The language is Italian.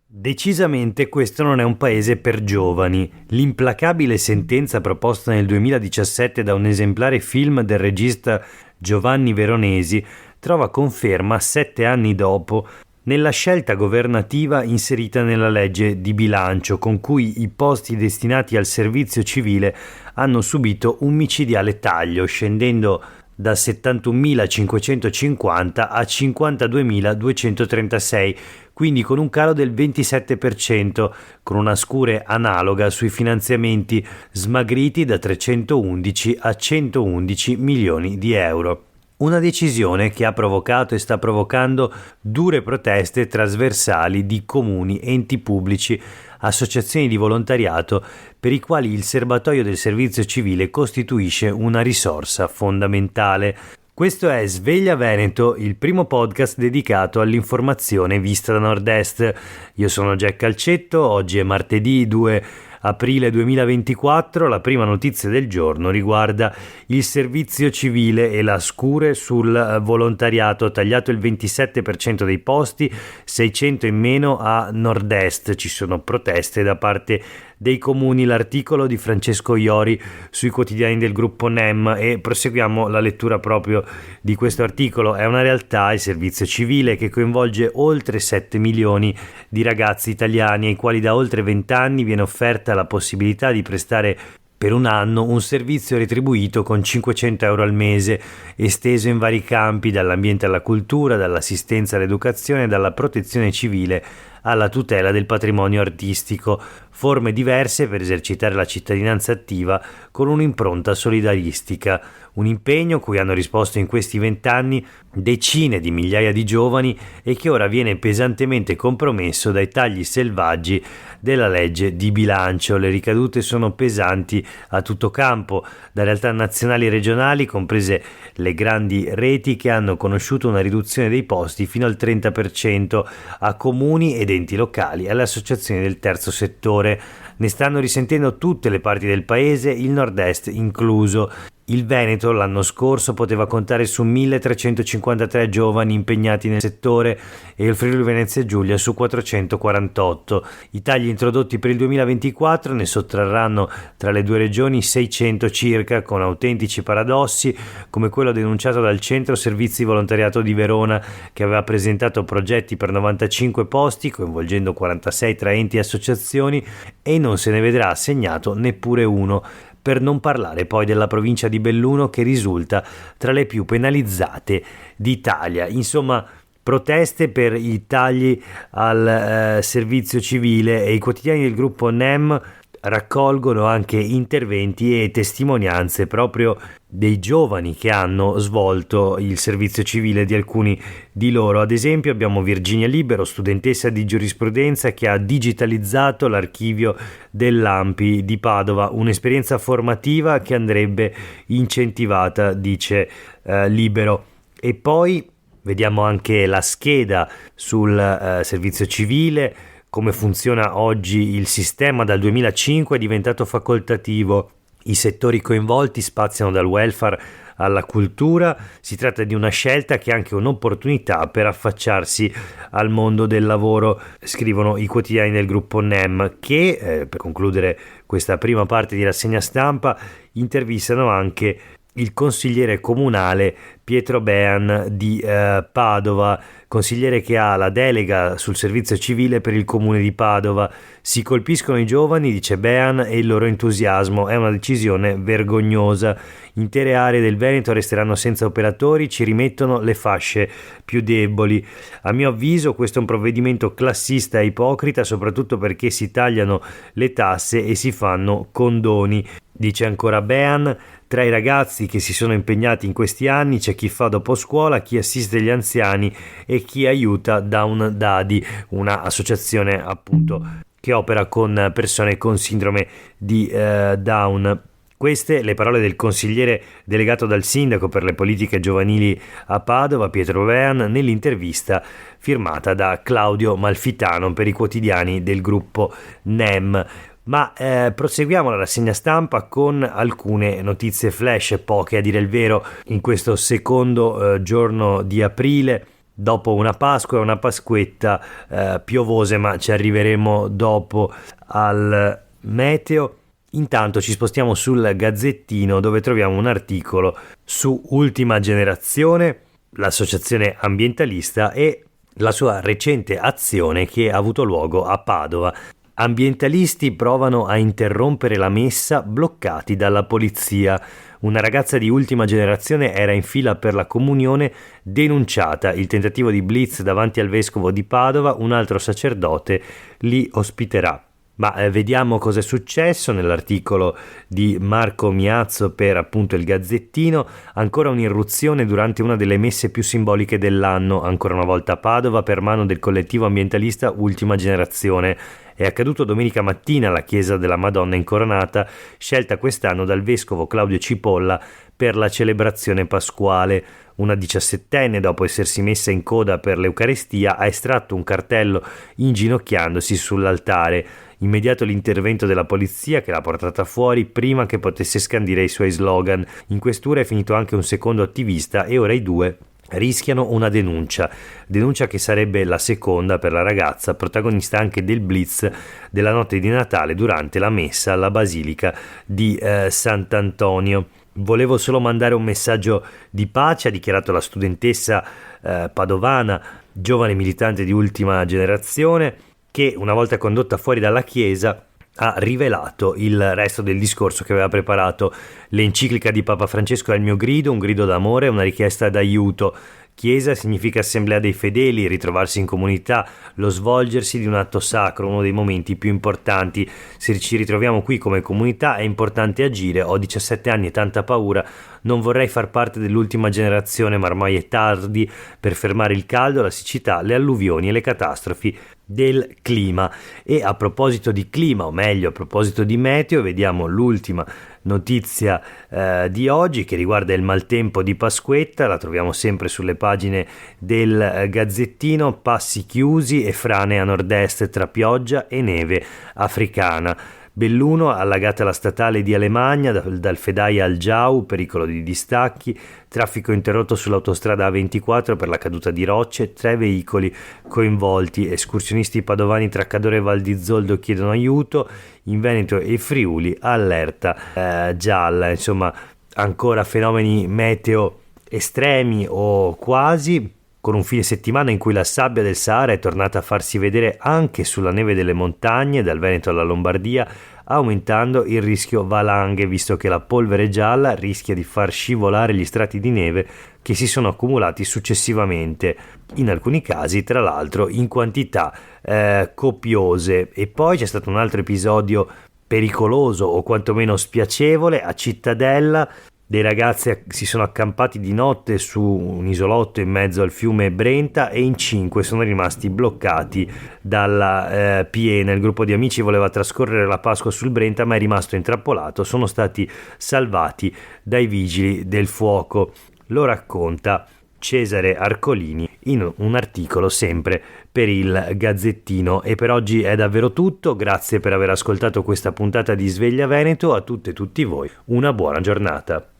Decisamente questo non è un paese per giovani. L'implacabile sentenza proposta nel 2017 da un esemplare film del regista Giovanni Veronesi trova conferma 7 anni dopo nella scelta governativa inserita nella legge di bilancio con cui i posti destinati al servizio civile hanno subito un micidiale taglio, scendendo da 71.550 a 52.236, quindi con un calo del 27%, con una scure analoga sui finanziamenti smagriti da 311 a 111 milioni di euro. Una decisione che ha provocato e sta provocando dure proteste trasversali di comuni, enti pubblici, associazioni di volontariato per i quali il serbatoio del servizio civile costituisce una risorsa fondamentale. Questo è Sveglia Veneto, il primo podcast dedicato all'informazione vista da Nord-Est. Io sono Jack Calcetto, oggi è martedì 2 aprile 2024, la prima notizia del giorno riguarda il servizio civile e la scure sul volontariato, tagliato il 27% dei posti, 600 in meno a Nord-Est, ci sono proteste da parte dei comuni, l'articolo di Francesco Iori sui quotidiani del gruppo NEM e proseguiamo la lettura proprio di questo articolo. È una realtà, il servizio civile, che coinvolge oltre 7 milioni di ragazzi italiani ai quali da oltre 20 anni viene offerta la possibilità di prestare per un anno un servizio retribuito con 500 euro al mese, esteso in vari campi, dall'ambiente alla cultura, dall'assistenza all'educazione, dalla protezione civile alla tutela del patrimonio artistico, forme diverse per esercitare la cittadinanza attiva con un'impronta solidaristica, un impegno cui hanno risposto in questi 20 anni decine di migliaia di giovani e che ora viene pesantemente compromesso dai tagli selvaggi della legge di bilancio. Le ricadute sono pesanti a tutto campo, da realtà nazionali e regionali, comprese le grandi reti che hanno conosciuto una riduzione dei posti fino al 30%, a comuni ed enti locali, alle associazioni del terzo settore. Ne stanno risentendo tutte le parti del paese, il Nord-Est incluso. Il Veneto l'anno scorso poteva contare su 1.353 giovani impegnati nel settore e il Friuli Venezia Giulia su 448. I tagli introdotti per il 2024 ne sottrarranno tra le due regioni 600 circa, con autentici paradossi come quello denunciato dal Centro Servizi Volontariato di Verona, che aveva presentato progetti per 95 posti coinvolgendo 46 tra enti e associazioni e non se ne vedrà assegnato neppure uno. Per non parlare poi della provincia di Belluno, che risulta tra le più penalizzate d'Italia. Insomma, proteste per i tagli al servizio civile, e i quotidiani del gruppo NEM raccolgono anche interventi e testimonianze proprio dei giovani che hanno svolto il servizio civile, di alcuni di loro. Ad esempio abbiamo Virginia Libero, studentessa di giurisprudenza, che ha digitalizzato l'archivio dell'ANPI di Padova, un'esperienza formativa che andrebbe incentivata, dice Libero. E poi vediamo anche la scheda sul servizio civile, come funziona oggi il sistema. Dal 2005 è diventato facoltativo. I settori coinvolti spaziano dal welfare alla cultura. Si tratta di una scelta che è anche un'opportunità per affacciarsi al mondo del lavoro, scrivono i quotidiani del gruppo NEM, che per concludere questa prima parte di rassegna stampa intervistano anche il consigliere comunale Pietro Bean di Padova, consigliere che ha la delega sul servizio civile per il comune di Padova. Si colpiscono i giovani, dice Bean, e il loro entusiasmo. È una decisione vergognosa. Intere aree del Veneto resteranno senza operatori, ci rimettono le fasce più deboli. A mio avviso questo è un provvedimento classista e ipocrita, soprattutto perché si tagliano le tasse e si fanno condoni. Dice ancora Bean, tra i ragazzi che si sono impegnati in questi anni c'è chi fa dopo scuola, chi assiste gli anziani e chi aiuta Down Daddy, una associazione appunto che opera con persone con sindrome di Down. Queste le parole del consigliere delegato dal sindaco per le politiche giovanili a Padova, Pietro Bean, nell'intervista firmata da Claudio Malfitano per i quotidiani del gruppo NEM. Ma proseguiamo la rassegna stampa con alcune notizie flash, poche a dire il vero, in questo secondo giorno di aprile. dopo una Pasqua e una Pasquetta piovose, ma ci arriveremo dopo al meteo. Intanto ci spostiamo sul Gazzettino, dove troviamo un articolo su Ultima Generazione, l'associazione ambientalista, e la sua recente azione che ha avuto luogo a Padova. Ambientalisti provano a interrompere la messa, bloccati dalla polizia. Una ragazza di Ultima Generazione era in fila per la comunione, denunciata. Il tentativo di blitz davanti al vescovo di Padova, un altro sacerdote li ospiterà. Ma vediamo cosa è successo nell'articolo di Marco Miazzo per appunto il Gazzettino. Ancora un'irruzione durante una delle messe più simboliche dell'anno, ancora una volta a Padova per mano del collettivo ambientalista Ultima Generazione. È accaduto domenica mattina alla chiesa della Madonna Incoronata, scelta quest'anno dal vescovo Claudio Cipolla per la celebrazione pasquale. Una 17enne, dopo essersi messa in coda per l'Eucaristia, ha estratto un cartello inginocchiandosi sull'altare. Immediato l'intervento della polizia, che l'ha portata fuori prima che potesse scandire i suoi slogan. In questura è finito anche un secondo attivista e ora i due rischiano una denuncia che sarebbe la seconda per la ragazza, protagonista anche del blitz della notte di Natale durante la messa alla Basilica di Sant'Antonio. Volevo solo mandare un messaggio di pace, ha dichiarato la studentessa padovana, giovane militante di Ultima Generazione, che una volta condotta fuori dalla chiesa ha rivelato il resto del discorso che aveva preparato. L'enciclica di Papa Francesco è il mio grido, un grido d'amore, una richiesta d'aiuto. Chiesa significa assemblea dei fedeli, ritrovarsi in comunità, lo svolgersi di un atto sacro, uno dei momenti più importanti. Se ci ritroviamo qui come comunità è importante agire. Ho 17 anni e tanta paura, non vorrei far parte dell'ultima generazione, ma ormai è tardi per fermare il caldo, la siccità, le alluvioni e le catastrofi del clima. E a proposito di clima, o meglio a proposito di meteo, vediamo l'ultima notizia di oggi che riguarda il maltempo di Pasquetta. La troviamo sempre sulle pagine del Gazzettino. Passi chiusi e frane a nord-est tra pioggia e neve africana. Belluno, allagata la statale di Alemagna dal Fedaia al Giau, pericolo di distacchi, traffico interrotto sull'autostrada A24 per la caduta di rocce, 3 veicoli coinvolti, escursionisti padovani tra Cadore e Val di Zoldo chiedono aiuto, in Veneto e Friuli allerta gialla. Insomma, ancora fenomeni meteo estremi o quasi, con un fine settimana in cui la sabbia del Sahara è tornata a farsi vedere anche sulla neve delle montagne, dal Veneto alla Lombardia, aumentando il rischio valanghe, visto che la polvere gialla rischia di far scivolare gli strati di neve che si sono accumulati successivamente, in alcuni casi tra l'altro in quantità copiose. E poi c'è stato un altro episodio pericoloso o quantomeno spiacevole a Cittadella. Dei ragazzi si sono accampati di notte su un isolotto in mezzo al fiume Brenta e in 5 sono rimasti bloccati dalla piena. Il gruppo di amici voleva trascorrere la Pasqua sul Brenta ma è rimasto intrappolato. Sono stati salvati dai vigili del fuoco. Lo racconta Cesare Arcolini in un articolo sempre per il Gazzettino. E per oggi è davvero tutto. Grazie per aver ascoltato questa puntata di Sveglia Veneto. A tutte e tutti voi una buona giornata.